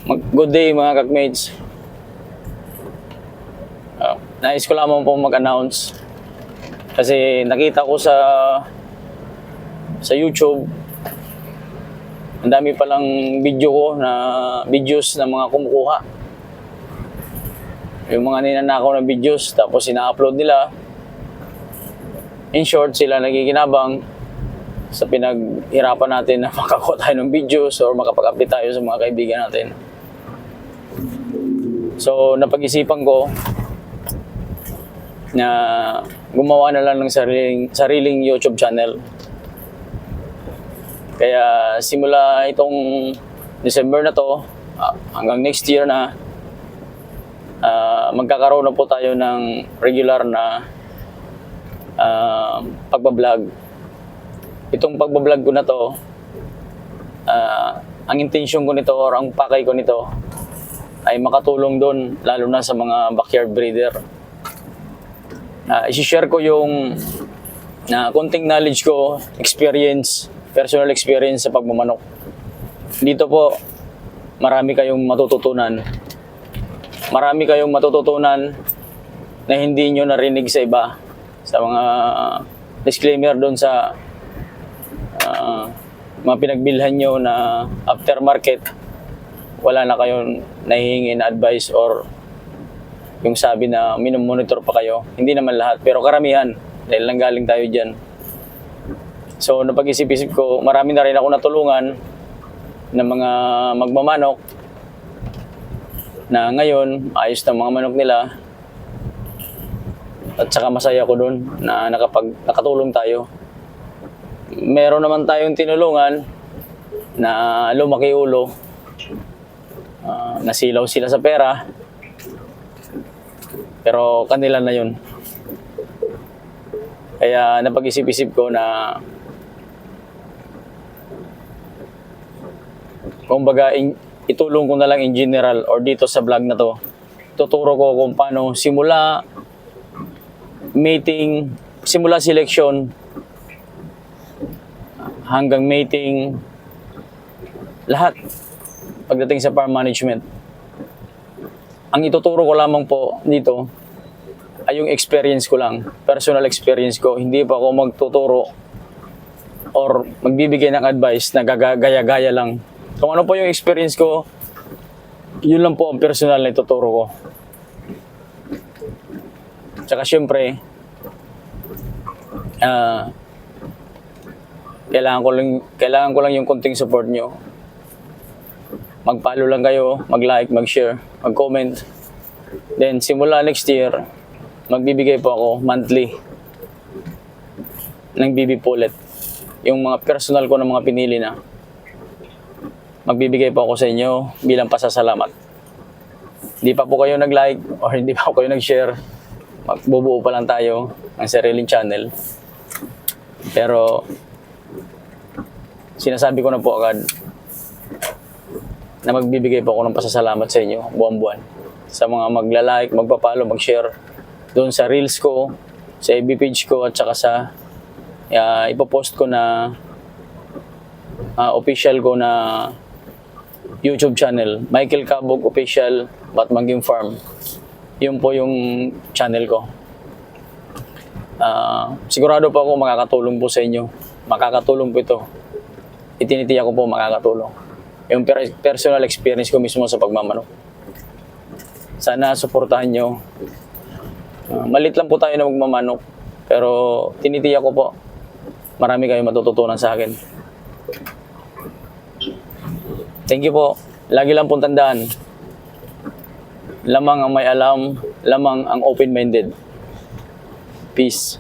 Good day mga kakmates. Nais ko lamang po mag-announce kasi nakita ko sa YouTube ang dami palang video ko na videos ng mga kumukuha. Yung mga ninanakaw na videos tapos ina-upload nila. In short, sila nagiginabang sa pinaghirapan natin na makakuha tayo ng videos or makapag-update tayo sa mga kaibigan natin. So, napag-isipan ko na gumawa na lang ng sariling YouTube channel. Kaya simula itong December na to, hanggang next year na, magkakaroon na po tayo ng regular na pagbablog. Itong pagbablog ko na to, ang intention ko nito or ang pakay ko nito ay makatulong doon, lalo na sa mga backyard breeder. I-share ko yung konting knowledge ko, experience, personal experience sa pagmamanok. Dito po, marami kayong matututunan. Marami kayong matututunan na hindi nyo narinig sa iba. Sa mga disclaimer doon sa mga pinagbilhan nyo na aftermarket, wala na kayong nahihingi na advice or yung sabi na minomonitor pa kayo. Hindi naman lahat, pero karamihan dahil nanggaling tayo dyan. So napag-isip-isip ko, marami na rin ako natulungan ng mga magmamanok na ngayon ayos na mga manok nila at saka masaya ko doon na nakatulong tayo. Meron naman tayong tinulungan na lumaki ulo, nasilaw sila sa pera, pero kanila na yun. Kaya napag-isip-isip ko na kumbaga itulong ko na lang in general or dito sa vlog na to, tuturo ko kung paano simula mating, simula selection hanggang mating, lahat pagdating sa farm management. Ang ituturo ko lamang po dito ay yung experience ko lang, personal experience ko. Hindi pa ako magtuturo or magbibigay ng advice na gaya-gaya lang. Kung ano po yung experience ko, yun lang po ang personal na ituturo ko. Tsaka syempre, kailangan ko lang yung konting support nyo. Mag-follow lang kayo, mag-like, mag-share, mag-comment. Then simula next year, magbibigay po ako monthly ng BB Pullet. Yung mga personal ko ng mga pinili na magbibigay po ako sa inyo bilang pasasalamat. Hindi pa po kayo nag-like or hindi pa po kayo nag-share, magbubuo pa lang tayo ng sariling channel. Pero sinasabi ko na po agad na magbibigay po ako ng pasasalamat sa inyo buwan-buwan. Sa mga magla-like, magpa-follow, mag-share doon sa reels ko, sa FB page ko at saka sa ipopost ko na official ko na YouTube channel, Michael Cabog Official Batmangging Farm. Yun po yung channel ko. Sigurado po ako makakatulong po sa inyo. Makakatulong po ito. Itinitiyak ko po makakatulong. Yung personal experience ko mismo sa pagmamanok. Sana suportahan nyo. Malit lang po tayo na magmamanok, pero tinitiyak ko po marami kayong matututunan sa akin. Thank you po. Lagi lang pong tandaan, lamang ang may alam, lamang ang open-minded. Peace.